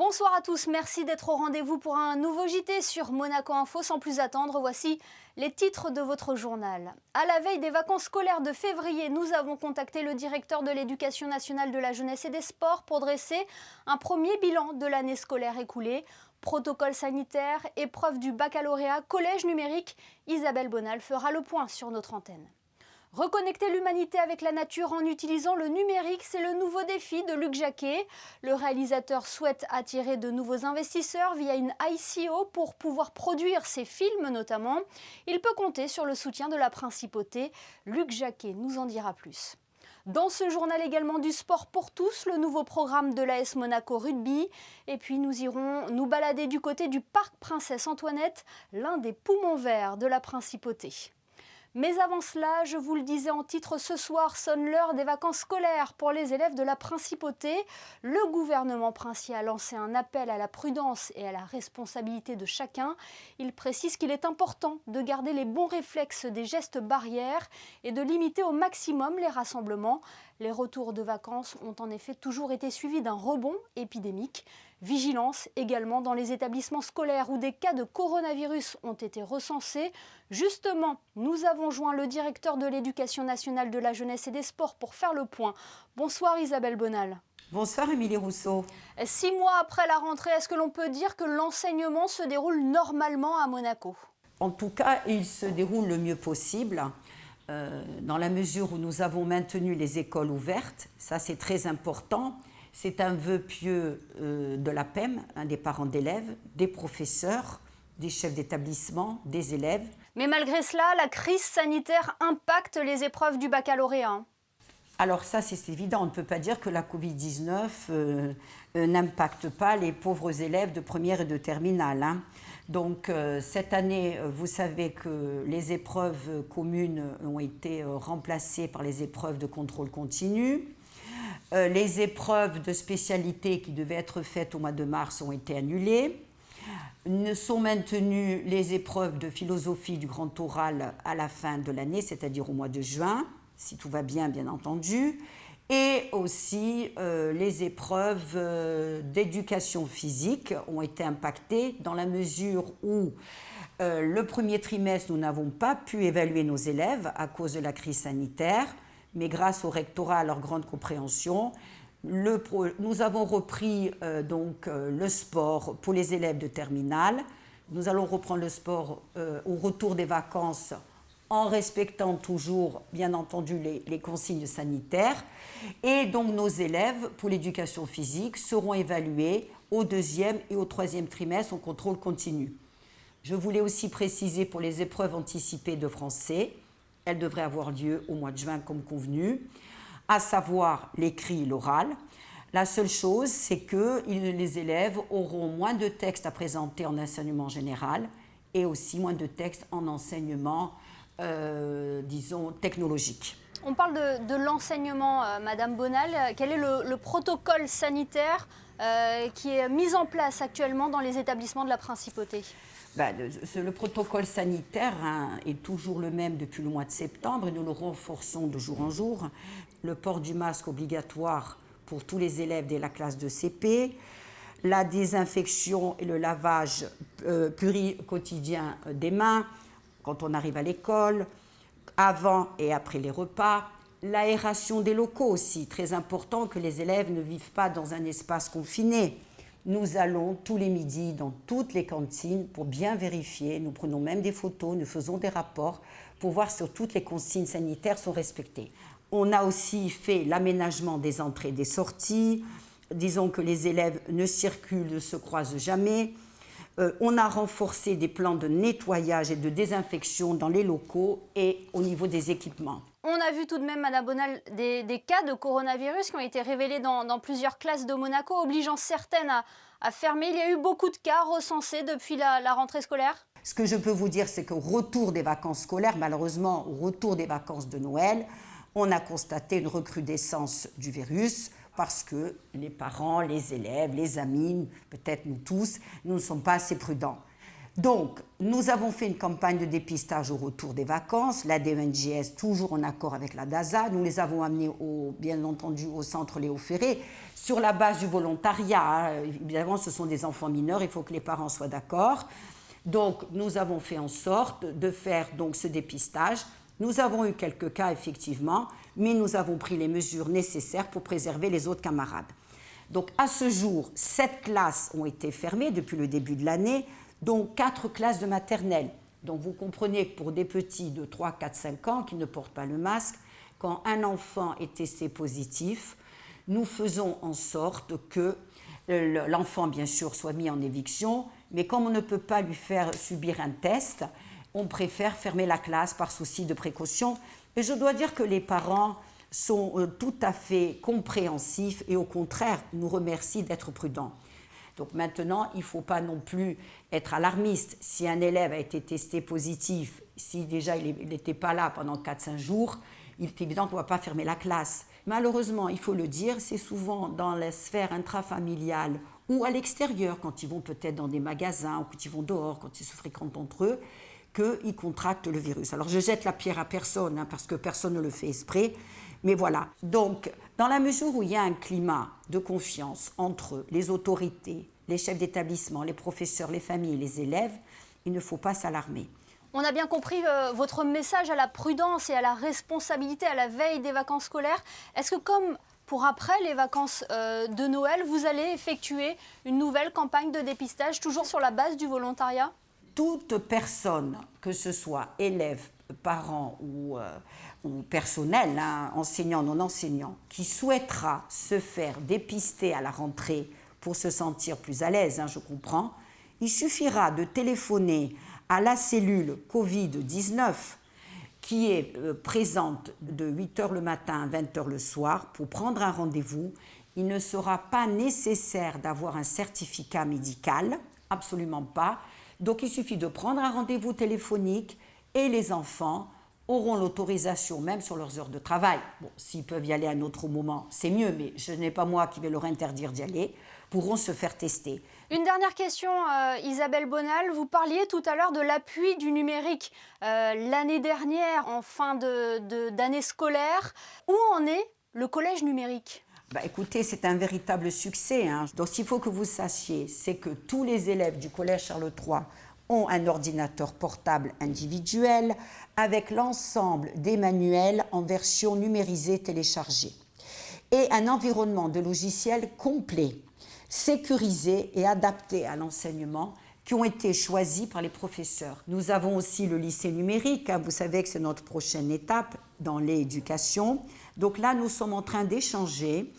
Bonsoir à tous, merci d'être au rendez-vous pour un nouveau JT sur Monaco Info. Sans plus attendre, voici les titres de votre journal. À la veille des vacances scolaires de février, nous avons contacté le directeur de l'Éducation nationale de la jeunesse et des sports pour dresser un premier bilan de l'année scolaire écoulée. Protocole sanitaire, épreuve du baccalauréat, collège numérique, Isabelle Bonal fera le point sur notre antenne. Reconnecter l'humanité avec la nature en utilisant le numérique, c'est le nouveau défi de Luc Jacquet. Le réalisateur souhaite attirer de nouveaux investisseurs via une ICO pour pouvoir produire ses films notamment. Il peut compter sur le soutien de la principauté. Luc Jacquet nous en dira plus. Dans ce journal également du sport pour tous, le nouveau programme de l'AS Monaco Rugby. Et puis nous irons nous balader du côté du parc Princesse Antoinette, l'un des poumons verts de la principauté. Mais avant cela, je vous le disais en titre, ce soir sonne l'heure des vacances scolaires pour les élèves de la Principauté. Le gouvernement princier a lancé un appel à la prudence et à la responsabilité de chacun. Il précise qu'il est important de garder les bons réflexes des gestes barrières et de limiter au maximum les rassemblements. Les retours de vacances ont en effet toujours été suivis d'un rebond épidémique. Vigilance également dans les établissements scolaires où des cas de coronavirus ont été recensés. Justement, nous avons joint le directeur de l'Éducation nationale de la jeunesse et des sports pour faire le point. Bonsoir Isabelle Bonal. Bonsoir Émilie Rousseau. 6 mois après la rentrée, est-ce que l'on peut dire que l'enseignement se déroule normalement à Monaco ? En tout cas, il se déroule le mieux possible. Dans la mesure où nous avons maintenu les écoles ouvertes, ça c'est très important. C'est un vœu pieux de l'APEM, des parents d'élèves, des professeurs, des chefs d'établissement, des élèves. Mais malgré cela, la crise sanitaire impacte les épreuves du baccalauréat. Alors ça, c'est évident, on ne peut pas dire que la Covid-19 n'impacte pas les pauvres élèves de première et de terminale. Donc cette année, vous savez que les épreuves communes ont été remplacées par les épreuves de contrôle continu. Les épreuves de spécialité qui devaient être faites au mois de mars ont été annulées. Ne sont maintenues les épreuves de philosophie du grand oral à la fin de l'année, c'est-à-dire au mois de juin, si tout va bien, bien entendu. Et aussi les épreuves d'éducation physique ont été impactées dans la mesure où le premier trimestre, nous n'avons pas pu évaluer nos élèves à cause de la crise sanitaire. Mais grâce au rectorat, à leur grande compréhension, nous avons repris le sport pour les élèves de terminale. Nous allons reprendre le sport au retour des vacances en respectant toujours, bien entendu, les consignes sanitaires. Et donc nos élèves, pour l'éducation physique, seront évalués au deuxième et au troisième trimestre en contrôle continu. Je voulais aussi préciser pour les épreuves anticipées de français, elles devraient avoir lieu au mois de juin comme convenu, à savoir l'écrit et l'oral. La seule chose, c'est que les élèves auront moins de textes à présenter en enseignement général et aussi moins de textes en enseignement, technologique. On parle de l'enseignement, Madame Bonal. Quel est le protocole sanitaire qui est mis en place actuellement dans les établissements de la Principauté ? Le protocole sanitaire est toujours le même depuis le mois de septembre et nous le renforçons de jour en jour. Le port du masque obligatoire pour tous les élèves dès la classe de CP, la désinfection et le lavage quotidien des mains quand on arrive à l'école, avant et après les repas, l'aération des locaux aussi, très important que les élèves ne vivent pas dans un espace confiné. Nous allons tous les midis dans toutes les cantines pour bien vérifier. Nous prenons même des photos, nous faisons des rapports pour voir si toutes les consignes sanitaires sont respectées. On a aussi fait l'aménagement des entrées et des sorties. Disons que les élèves ne circulent, ne se croisent jamais. On a renforcé des plans de nettoyage et de désinfection dans les locaux et au niveau des équipements. On a vu tout de même, Madame Bonal, des cas de coronavirus qui ont été révélés dans plusieurs classes de Monaco, obligeant certaines à fermer. Il y a eu beaucoup de cas recensés depuis la rentrée scolaire. Ce que je peux vous dire, c'est qu'au retour des vacances scolaires, malheureusement, au retour des vacances de Noël, on a constaté une recrudescence du virus parce que les parents, les élèves, les amis, peut-être nous tous, nous ne sommes pas assez prudents. Donc, nous avons fait une campagne de dépistage au retour des vacances, la DNJS toujours en accord avec la DASA. Nous les avons amenés, bien entendu, au centre Léo Ferré. sur la base du volontariat. Évidemment, ce sont des enfants mineurs, il faut que les parents soient d'accord. Donc, nous avons fait en sorte de faire donc, ce dépistage. Nous avons eu quelques cas, effectivement, mais nous avons pris les mesures nécessaires pour préserver les autres camarades. Donc, à ce jour, 7 classes ont été fermées depuis le début de l'année, dont 4 classes de maternelle. Donc, vous comprenez que pour des petits de 3, 4, 5 ans qui ne portent pas le masque, quand un enfant est testé positif, nous faisons en sorte que l'enfant, bien sûr, soit mis en éviction, mais comme on ne peut pas lui faire subir un test, on préfère fermer la classe par souci de précaution. Et je dois dire que les parents sont tout à fait compréhensifs et au contraire nous remercient d'être prudents. Donc maintenant, il ne faut pas non plus être alarmiste. Si un élève a été testé positif, si déjà il n'était pas là pendant 4-5 jours, il est évident qu'on ne va pas fermer la classe. Malheureusement, il faut le dire, c'est souvent dans la sphère intrafamiliale ou à l'extérieur, quand ils vont peut-être dans des magasins ou quand ils vont dehors, quand ils se fréquentent entre eux, qu'ils contractent le virus. Alors je jette la pierre à personne, parce que personne ne le fait exprès, mais voilà. Donc, dans la mesure où il y a un climat de confiance entre les autorités, les chefs d'établissement, les professeurs, les familles et les élèves, il ne faut pas s'alarmer. On a bien compris votre message à la prudence et à la responsabilité à la veille des vacances scolaires. Est-ce que comme pour après les vacances de Noël, vous allez effectuer une nouvelle campagne de dépistage, toujours sur la base du volontariat ? Toute personne, que ce soit élève, parent ou personnel, enseignant, non enseignant, qui souhaitera se faire dépister à la rentrée pour se sentir plus à l'aise, je comprends, il suffira de téléphoner à la cellule Covid-19 qui est présente de 8h le matin à 20h le soir pour prendre un rendez-vous. Il ne sera pas nécessaire d'avoir un certificat médical, absolument pas. Donc il suffit de prendre un rendez-vous téléphonique et les enfants auront l'autorisation, même sur leurs heures de travail. Bon, s'ils peuvent y aller à un autre moment, c'est mieux, mais ce n'est pas moi qui vais leur interdire d'y aller, pourront se faire tester. Une dernière question, Isabelle Bonal. Vous parliez tout à l'heure de l'appui du numérique. L'année dernière, en fin d'année scolaire, où en est le collège numérique ? Écoutez, c'est un véritable succès. Donc, ce qu'il faut que vous sachiez, c'est que tous les élèves du collège Charles III ont un ordinateur portable individuel avec l'ensemble des manuels en version numérisée téléchargée et un environnement de logiciels complet, sécurisé et adapté à l'enseignement qui ont été choisis par les professeurs. Nous avons aussi le lycée numérique, vous savez que c'est notre prochaine étape dans l'éducation. Donc là, nous sommes en train d'échanger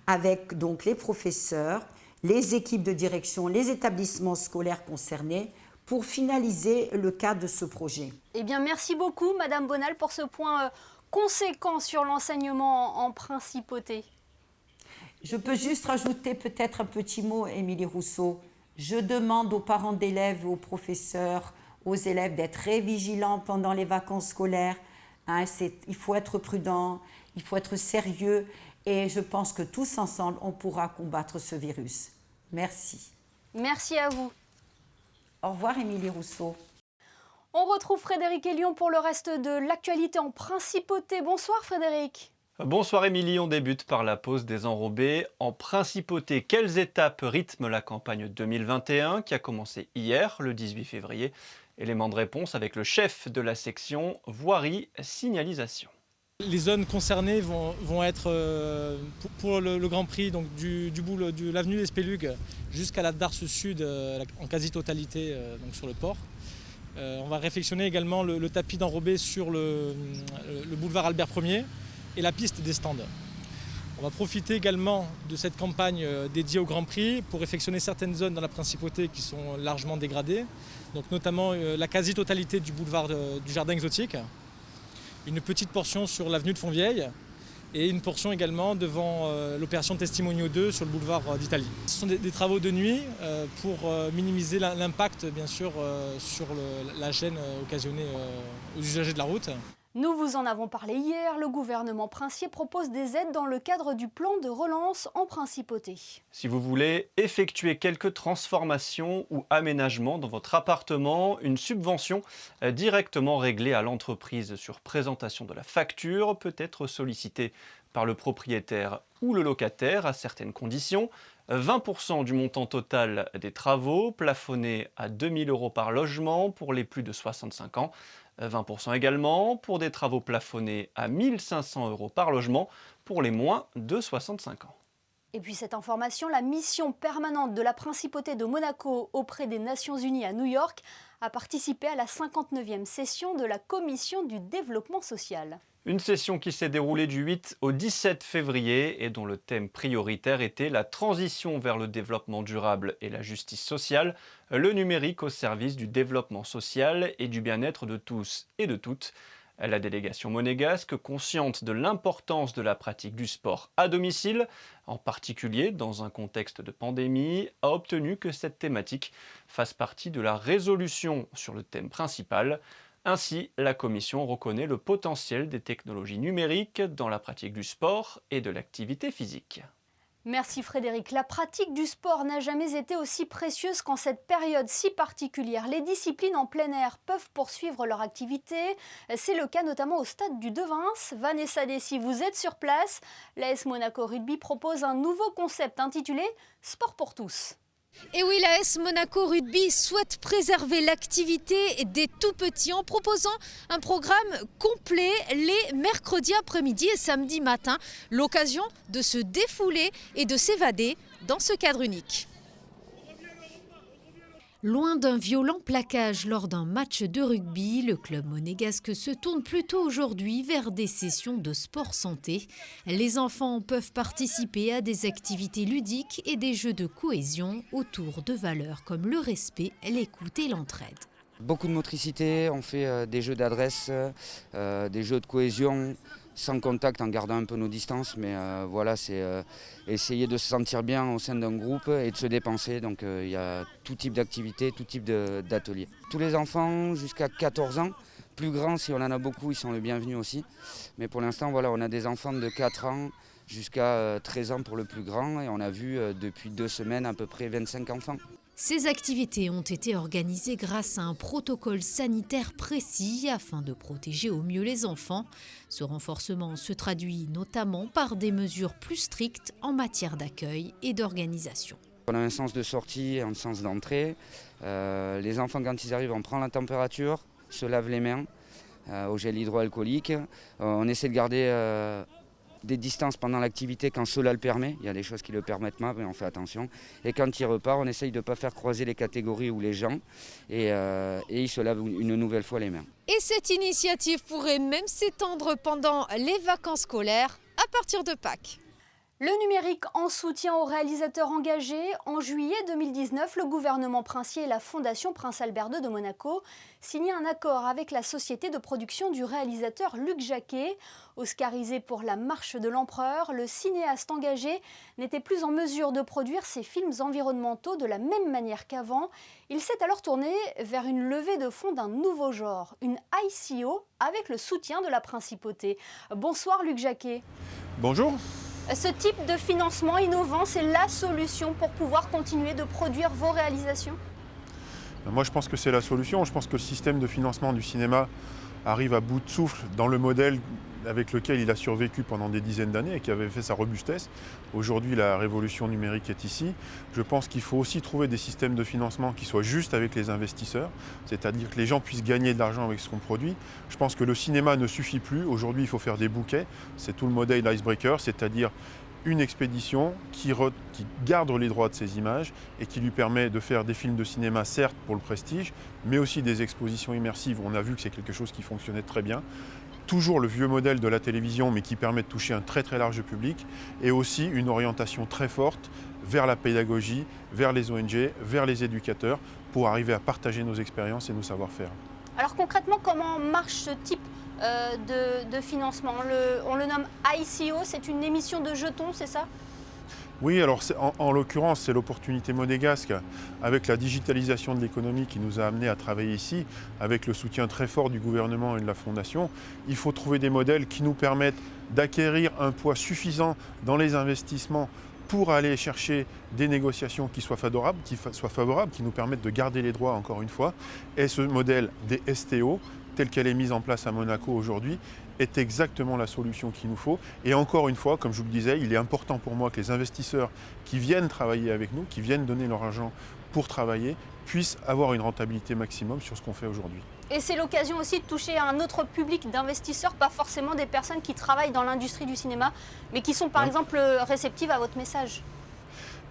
avec donc, les professeurs, les équipes de direction, les établissements scolaires concernés pour finaliser le cadre de ce projet. Eh bien, merci beaucoup, Madame Bonal, pour ce point conséquent sur l'enseignement en principauté. Je peux juste rajouter peut-être un petit mot, Émilie Rousseau. Je demande aux parents d'élèves, aux professeurs, aux élèves d'être très vigilants pendant les vacances scolaires. Il faut être prudent, il faut être sérieux et je pense que tous ensemble, on pourra combattre ce virus. Merci. Merci à vous. Au revoir, Émilie Rousseau. On retrouve Frédéric Hélion pour le reste de l'actualité en principauté. Bonsoir Frédéric. Bonsoir Émilie, on débute par la pause des enrobés. En principauté, quelles étapes rythment la campagne 2021 qui a commencé hier, le 18 février? Élément de réponse avec le chef de la section voirie signalisation. Les zones concernées vont être pour le Grand Prix donc de l'avenue des Spélugues jusqu'à la Darse Sud en quasi-totalité donc sur le port. On va réfectionner également le tapis d'enrobé sur le boulevard Albert Ier et la piste des stands. On va profiter également de cette campagne dédiée au Grand Prix pour réfectionner certaines zones dans la Principauté qui sont largement dégradées, donc notamment la quasi-totalité du boulevard du Jardin Exotique, une petite portion sur l'avenue de Fontvieille et une portion également devant l'opération Testimonio 2 sur le boulevard d'Italie. Ce sont des travaux de nuit pour minimiser l'impact bien sûr sur la gêne occasionnée aux usagers de la route. Nous vous en avons parlé hier, le gouvernement princier propose des aides dans le cadre du plan de relance en principauté. Si vous voulez effectuer quelques transformations ou aménagements dans votre appartement, une subvention directement réglée à l'entreprise sur présentation de la facture peut être sollicitée par le propriétaire ou le locataire à certaines conditions, 20% du montant total des travaux, plafonnés à 2 000 € par logement pour les plus de 65 ans, 20% également pour des travaux plafonnés à 1 500 € par logement pour les moins de 65 ans. Et puis cette information, la mission permanente de la Principauté de Monaco auprès des Nations Unies à New York a participé à la 59e session de la Commission du développement social. Une session qui s'est déroulée du 8 au 17 février et dont le thème prioritaire était la transition vers le développement durable et la justice sociale, le numérique au service du développement social et du bien-être de tous et de toutes. La délégation monégasque, consciente de l'importance de la pratique du sport à domicile, en particulier dans un contexte de pandémie, a obtenu que cette thématique fasse partie de la résolution sur le thème principal. Ainsi, la Commission reconnaît le potentiel des technologies numériques dans la pratique du sport et de l'activité physique. Merci Frédéric. La pratique du sport n'a jamais été aussi précieuse qu'en cette période si particulière. Les disciplines en plein air peuvent poursuivre leur activité. C'est le cas notamment au stade du Devins. Vanessa Dessy, vous êtes sur place. L'AS Monaco Rugby propose un nouveau concept intitulé « Sport pour tous ». Et oui, l'AS Monaco Rugby souhaite préserver l'activité des tout-petits en proposant un programme complet les mercredis après-midi et samedi matin. L'occasion de se défouler et de s'évader dans ce cadre unique. Loin d'un violent plaquage lors d'un match de rugby, le club monégasque se tourne plutôt aujourd'hui vers des sessions de sport santé. Les enfants peuvent participer à des activités ludiques et des jeux de cohésion autour de valeurs comme le respect, l'écoute et l'entraide. Beaucoup de motricité, on fait des jeux d'adresse, des jeux de cohésion, sans contact en gardant un peu nos distances, mais voilà, c'est essayer de se sentir bien au sein d'un groupe et de se dépenser. Donc il y a tout type d'activités, tout type d'ateliers. Tous les enfants jusqu'à 14 ans, plus grands si on en a beaucoup, ils sont les bienvenus aussi. Mais pour l'instant, voilà, on a des enfants de 4 ans jusqu'à 13 ans pour le plus grand et on a vu depuis 2 semaines à peu près 25 enfants. Ces activités ont été organisées grâce à un protocole sanitaire précis afin de protéger au mieux les enfants. Ce renforcement se traduit notamment par des mesures plus strictes en matière d'accueil et d'organisation. On a un sens de sortie et un sens d'entrée. Les enfants, quand ils arrivent, on prend la température, se lavent les mains au gel hydroalcoolique. On essaie de garder des distances pendant l'activité quand cela le permet. Il y a des choses qui ne le permettent pas, mais on fait attention. Et quand il repart, on essaye de ne pas faire croiser les catégories ou les gens. Et il se lave une nouvelle fois les mains. Et cette initiative pourrait même s'étendre pendant les vacances scolaires à partir de Pâques. Le numérique en soutien aux réalisateurs engagés. En juillet 2019, le gouvernement princier et la Fondation Prince Albert II de Monaco signaient un accord avec la société de production du réalisateur Luc Jacquet. Oscarisé pour La Marche de l'Empereur, le cinéaste engagé n'était plus en mesure de produire ses films environnementaux de la même manière qu'avant. Il s'est alors tourné vers une levée de fonds d'un nouveau genre, une ICO, avec le soutien de la Principauté. Bonsoir Luc Jacquet. Bonjour. Ce type de financement innovant, c'est la solution pour pouvoir continuer de produire vos réalisations ? Moi, je pense que c'est la solution. Je pense que le système de financement du cinéma arrive à bout de souffle dans le modèle avec lequel il a survécu pendant des dizaines d'années et qui avait fait sa robustesse. Aujourd'hui, la révolution numérique est ici. Je pense qu'il faut aussi trouver des systèmes de financement qui soient justes avec les investisseurs, c'est-à-dire que les gens puissent gagner de l'argent avec ce qu'on produit. Je pense que le cinéma ne suffit plus. Aujourd'hui, il faut faire des bouquets. C'est tout le modèle Icebreaker, c'est-à-dire une expédition qui garde les droits de ces images et qui lui permet de faire des films de cinéma, certes pour le prestige, mais aussi des expositions immersives. On a vu que c'est quelque chose qui fonctionnait très bien. Toujours le vieux modèle de la télévision, mais qui permet de toucher un très très large public, et aussi une orientation très forte vers la pédagogie, vers les ONG, vers les éducateurs, pour arriver à partager nos expériences et nos savoir-faire. Alors concrètement, comment marche ce type de financement ? On le nomme ICO, c'est une émission de jetons, c'est ça ? Oui, alors en l'occurrence, c'est l'opportunité monégasque avec la digitalisation de l'économie qui nous a amenés à travailler ici, avec le soutien très fort du gouvernement et de la Fondation. Il faut trouver des modèles qui nous permettent d'acquérir un poids suffisant dans les investissements pour aller chercher des négociations qui soient favorables, qui nous permettent de garder les droits encore une fois. Et ce modèle des STO, tel qu'elle est mise en place à Monaco aujourd'hui, est exactement la solution qu'il nous faut. Et encore une fois, comme je vous le disais, il est important pour moi que les investisseurs qui viennent travailler avec nous, qui viennent donner leur argent pour travailler, puissent avoir une rentabilité maximum sur ce qu'on fait aujourd'hui. Et c'est l'occasion aussi de toucher un autre public d'investisseurs, pas forcément des personnes qui travaillent dans l'industrie du cinéma, mais qui sont par exemple réceptives à votre message.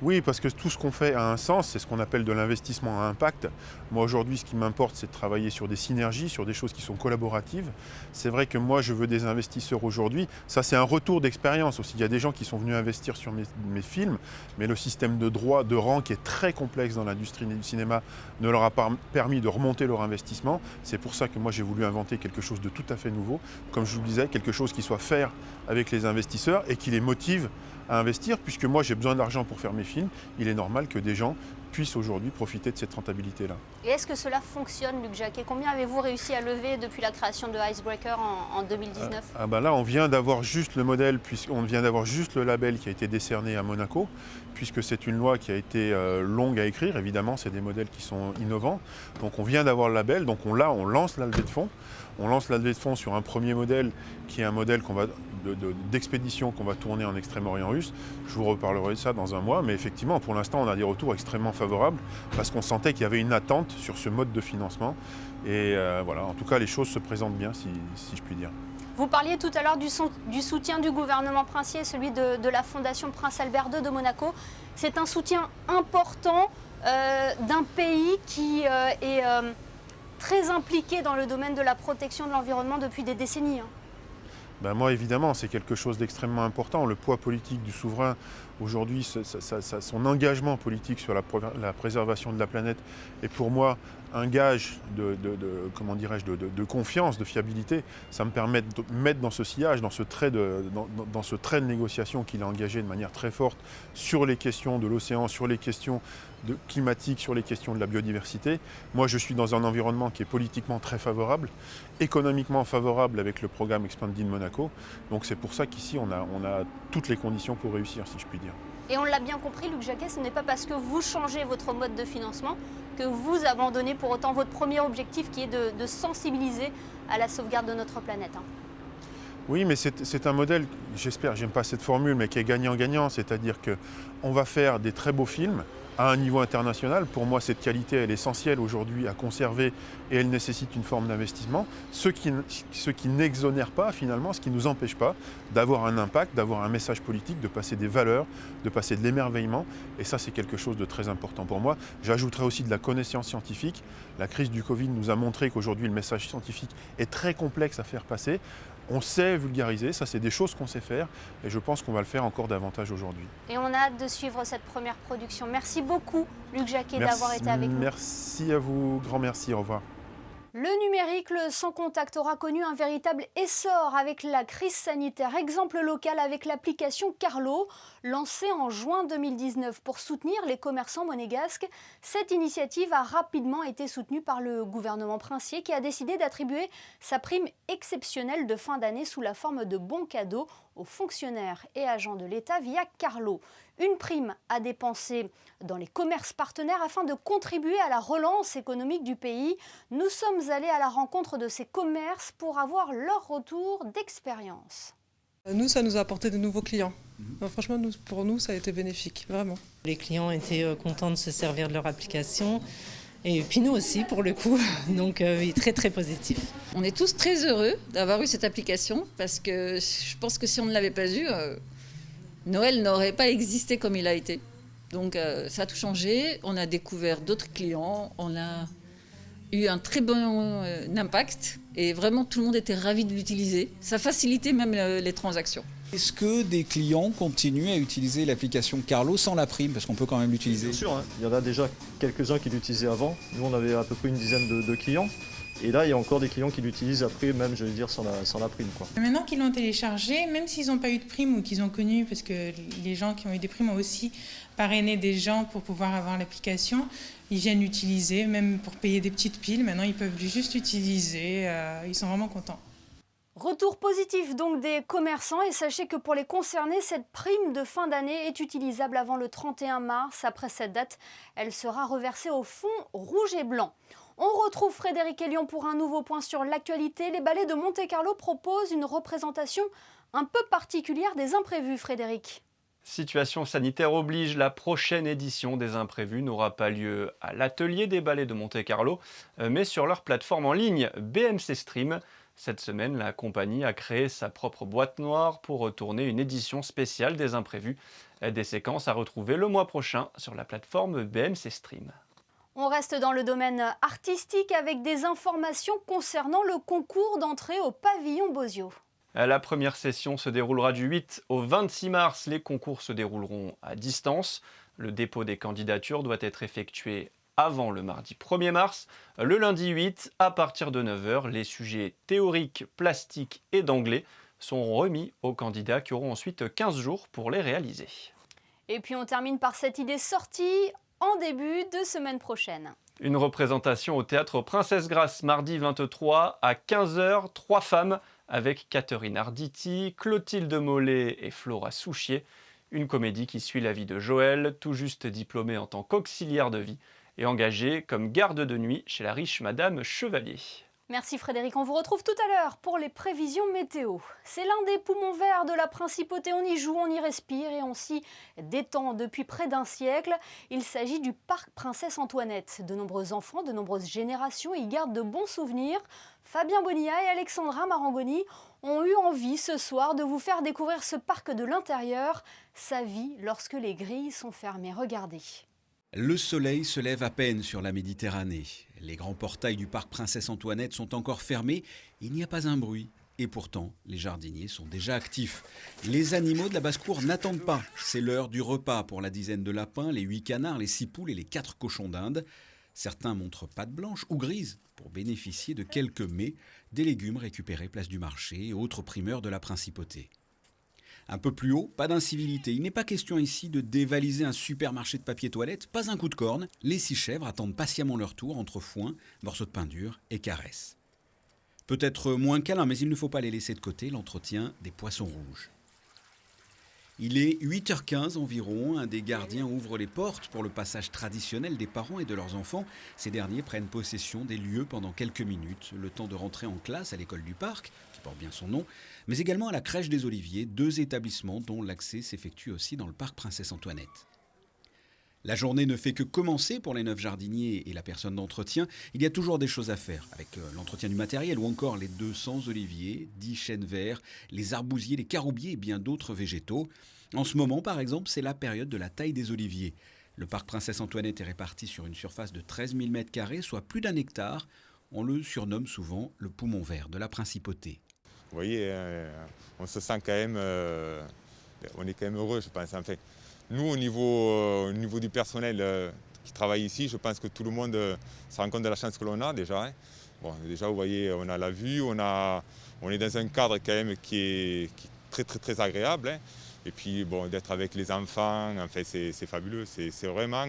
Oui, parce que tout ce qu'on fait a un sens, c'est ce qu'on appelle de l'investissement à impact. Moi aujourd'hui, ce qui m'importe, c'est de travailler sur des synergies, sur des choses qui sont collaboratives. C'est vrai que moi, je veux des investisseurs aujourd'hui. Ça, c'est un retour d'expérience aussi. Il y a des gens qui sont venus investir sur mes films, mais le système de droit, de rang, qui est très complexe dans l'industrie du cinéma, ne leur a pas permis de remonter leur investissement. C'est pour ça que moi, j'ai voulu inventer quelque chose de tout à fait nouveau. Comme je vous le disais, quelque chose qui soit fair avec les investisseurs et qui les motive à investir, puisque moi j'ai besoin d'argent pour faire mes films, il est normal que des gens puissent aujourd'hui profiter de cette rentabilité-là. Et est-ce que cela fonctionne, Luc Jacquet? Combien avez-vous réussi à lever depuis la création de Icebreaker en 2019? Là, on vient d'avoir juste le modèle, puisqu'on vient d'avoir juste le label qui a été décerné à Monaco, puisque c'est une loi qui a été longue à écrire, évidemment, c'est des modèles qui sont innovants. Donc on vient d'avoir le label, donc on lance la levée de fonds. On lance la levée de fonds sur un premier modèle qui est un modèle d'expédition qu'on va tourner en Extrême-Orient russe. Je vous reparlerai de ça dans un mois, mais effectivement, pour l'instant, on a des retours extrêmement favorables parce qu'on sentait qu'il y avait une attente sur ce mode de financement. Et voilà, en tout cas, les choses se présentent bien, si je puis dire. Vous parliez tout à l'heure du soutien du gouvernement princier, celui de la Fondation Prince Albert II de Monaco. C'est un soutien important d'un pays qui est très impliqué dans le domaine de la protection de l'environnement depuis des décennies. Moi, évidemment, c'est quelque chose d'extrêmement important. Le poids politique du souverain, aujourd'hui, son engagement politique sur la préservation de la planète est pour moi un gage de confiance, de fiabilité. Ça me permet de mettre dans ce sillage, dans ce trait de négociation qu'il a engagé de manière très forte sur les questions de l'océan, sur les questions climatiques, sur les questions de la biodiversité. Moi, je suis dans un environnement qui est politiquement très favorable, économiquement favorable avec le programme Expanded Monaco. Donc c'est pour ça qu'ici, on a toutes les conditions pour réussir, si je puis dire. Et on l'a bien compris, Luc Jacquet, ce n'est pas parce que vous changez votre mode de financement que vous abandonnez pour autant votre premier objectif qui est de sensibiliser à la sauvegarde de notre planète. Oui, mais c'est un modèle, j'aime pas cette formule, mais qui est gagnant-gagnant, c'est-à-dire qu'on va faire des très beaux films à un niveau international. Pour moi, cette qualité, elle est essentielle aujourd'hui à conserver et elle nécessite une forme d'investissement. Ce qui n'exonère pas finalement, ce qui ne nous empêche pas d'avoir un impact, d'avoir un message politique, de passer des valeurs, de passer de l'émerveillement. Et ça, c'est quelque chose de très important pour moi. J'ajouterai aussi de la connaissance scientifique. La crise du Covid nous a montré qu'aujourd'hui, le message scientifique est très complexe à faire passer. On sait vulgariser, ça c'est des choses qu'on sait faire et je pense qu'on va le faire encore davantage aujourd'hui. Et on a hâte de suivre cette première production. Merci beaucoup Luc Jacquet d'avoir été avec nous. Merci à vous, grand merci, au revoir. Le numérique, le sans contact aura connu un véritable essor avec la crise sanitaire. Exemple local avec l'application Carlo, lancée en juin 2019 pour soutenir les commerçants monégasques. Cette initiative a rapidement été soutenue par le gouvernement princier qui a décidé d'attribuer sa prime exceptionnelle de fin d'année sous la forme de bons cadeaux aux fonctionnaires et agents de l'État via Carlo. Une prime à dépenser dans les commerces partenaires afin de contribuer à la relance économique du pays. Nous sommes allés à la rencontre de ces commerces pour avoir leur retour d'expérience. Nous, ça nous a apporté de nouveaux clients. Franchement, pour nous, ça a été bénéfique, vraiment. Les clients étaient contents de se servir de leur application. Et puis nous aussi, pour le coup, donc très très positif. On est tous très heureux d'avoir eu cette application parce que je pense que si on ne l'avait pas eu, Noël n'aurait pas existé comme il a été. Donc ça a tout changé, on a découvert d'autres clients, on a eu un très bon impact et vraiment tout le monde était ravi de l'utiliser. Ça facilitait même les transactions. Est-ce que des clients continuent à utiliser l'application Carlo sans la prime? Parce qu'on peut quand même l'utiliser. Bien sûr, hein. Il y en a déjà quelques-uns qui l'utilisaient avant. Nous, on avait à peu près une dizaine de clients. Et là, il y a encore des clients qui l'utilisent après, même, je veux dire, sans la prime, quoi. Maintenant qu'ils l'ont téléchargé, même s'ils n'ont pas eu de prime ou qu'ils ont connu, parce que les gens qui ont eu des primes ont aussi parrainé des gens pour pouvoir avoir l'application, ils viennent l'utiliser, même pour payer des petites piles. Maintenant, ils peuvent juste l'utiliser. Ils sont vraiment contents. Retour positif donc des commerçants et sachez que pour les concernés, cette prime de fin d'année est utilisable avant le 31 mars. Après cette date, elle sera reversée au fonds rouge et blanc. On retrouve Frédéric Elion pour un nouveau point sur l'actualité. Les ballets de Monte-Carlo proposent une représentation un peu particulière des imprévus, Frédéric. Situation sanitaire oblige, la prochaine édition des imprévus n'aura pas lieu à l'atelier des ballets de Monte-Carlo, mais sur leur plateforme en ligne BMC Stream. Cette semaine, la compagnie a créé sa propre boîte noire pour retourner une édition spéciale des imprévus. Des séquences à retrouver le mois prochain sur la plateforme BMC Stream. On reste dans le domaine artistique avec des informations concernant le concours d'entrée au pavillon Bozio. La première session se déroulera du 8 au 26 mars. Les concours se dérouleront à distance. Le dépôt des candidatures doit être effectué avant le mardi 1er mars. Le lundi 8, à partir de 9h, les sujets théoriques, plastiques et d'anglais sont remis aux candidats qui auront ensuite 15 jours pour les réaliser. Et puis on termine par cette idée sortie en début de semaine prochaine. Une représentation au théâtre Princesse Grasse mardi 23 à 15h, 3 femmes avec Catherine Arditi, Clotilde Mollet et Flora Souchier. Une comédie qui suit la vie de Joël, tout juste diplômée en tant qu'auxiliaire de vie et engagée comme garde de nuit chez la riche Madame Chevalier. Merci Frédéric, on vous retrouve tout à l'heure pour les prévisions météo. C'est l'un des poumons verts de la Principauté, on y joue, on y respire et on s'y détend depuis près d'un siècle. Il s'agit du parc Princesse Antoinette. De nombreux enfants, de nombreuses générations y gardent de bons souvenirs. Fabien Bonilla et Alexandra Marangoni ont eu envie ce soir de vous faire découvrir ce parc de l'intérieur, sa vie lorsque les grilles sont fermées. Regardez. Le soleil se lève à peine sur la Méditerranée. Les grands portails du parc Princesse Antoinette sont encore fermés. Il n'y a pas un bruit. Et pourtant, les jardiniers sont déjà actifs. Les animaux de la basse-cour n'attendent pas. C'est l'heure du repas pour la dizaine de lapins, les 8 canards, les 6 poules et les 4 cochons d'Inde. Certains montrent pattes blanches ou grises pour bénéficier de quelques mets, des légumes récupérés place du marché et autres primeurs de la principauté. Un peu plus haut, pas d'incivilité. Il n'est pas question ici de dévaliser un supermarché de papier toilette, pas un coup de corne. Les 6 chèvres attendent patiemment leur tour entre foin, morceaux de pain dur et caresses. Peut-être moins câlin, mais il ne faut pas les laisser de côté, l'entretien des poissons rouges. Il est 8h15 environ, un des gardiens ouvre les portes pour le passage traditionnel des parents et de leurs enfants. Ces derniers prennent possession des lieux pendant quelques minutes, le temps de rentrer en classe à l'école du parc, qui porte bien son nom, mais également à la crèche des Oliviers, 2 établissements dont l'accès s'effectue aussi dans le parc Princesse Antoinette. La journée ne fait que commencer pour les 9 jardiniers et la personne d'entretien. Il y a toujours des choses à faire, avec l'entretien du matériel ou encore les 200 oliviers, 10 chênes verts, les arbousiers, les caroubiers et bien d'autres végétaux. En ce moment, par exemple, c'est la période de la taille des oliviers. Le parc Princesse Antoinette est réparti sur une surface de 13 000 m², soit plus d'1 hectare. On le surnomme souvent le poumon vert de la principauté. Vous voyez, on se sent quand même, on est quand même heureux, je pense. Enfin, nous, au niveau du personnel qui travaille ici, je pense que tout le monde se rend compte de la chance que l'on a déjà. Hein. Bon, déjà, vous voyez, on a la vue, on est dans un cadre quand même qui est très, très, très agréable. Hein. Et puis, bon, d'être avec les enfants, enfin, c'est fabuleux. C'est vraiment,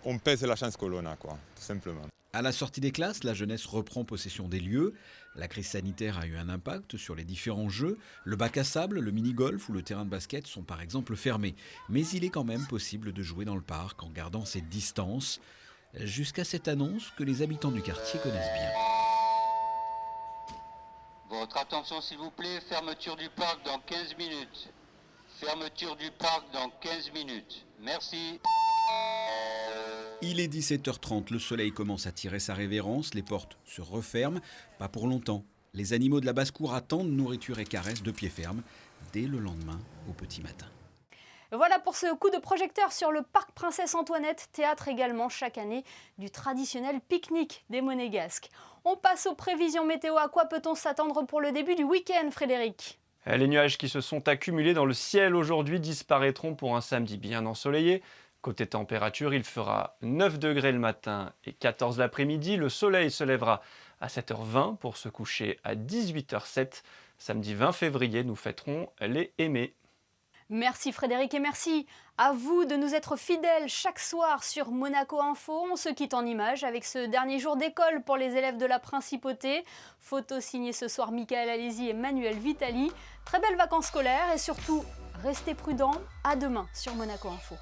on pèse la chance que l'on a, quoi, tout simplement. À la sortie des classes, la jeunesse reprend possession des lieux. La crise sanitaire a eu un impact sur les différents jeux. Le bac à sable, le mini-golf ou le terrain de basket sont par exemple fermés. Mais il est quand même possible de jouer dans le parc en gardant ses distances. Jusqu'à cette annonce que les habitants du quartier connaissent bien. Votre attention s'il vous plaît, fermeture du parc dans 15 minutes. Fermeture du parc dans 15 minutes. Merci. Il est 17h30, le soleil commence à tirer sa révérence, les portes se referment, pas pour longtemps. Les animaux de la basse-cour attendent nourriture et caresses de pied ferme dès le lendemain au petit matin. Voilà pour ce coup de projecteur sur le parc Princesse Antoinette, théâtre également chaque année du traditionnel pique-nique des Monégasques. On passe aux prévisions météo. À quoi peut-on s'attendre pour le début du week-end, Frédéric ? Les nuages qui se sont accumulés dans le ciel aujourd'hui disparaîtront pour un samedi bien ensoleillé. Côté température, il fera 9 degrés le matin et 14 l'après-midi. Le soleil se lèvera à 7h20 pour se coucher à 18h07. Samedi 20 février, nous fêterons les aimés. Merci Frédéric et merci à vous de nous être fidèles chaque soir sur Monaco Info. On se quitte en images avec ce dernier jour d'école pour les élèves de la Principauté. Photo signée ce soir Michael Alési et Manuel Vitali. Très belles vacances scolaires et surtout, restez prudents. À demain sur Monaco Info.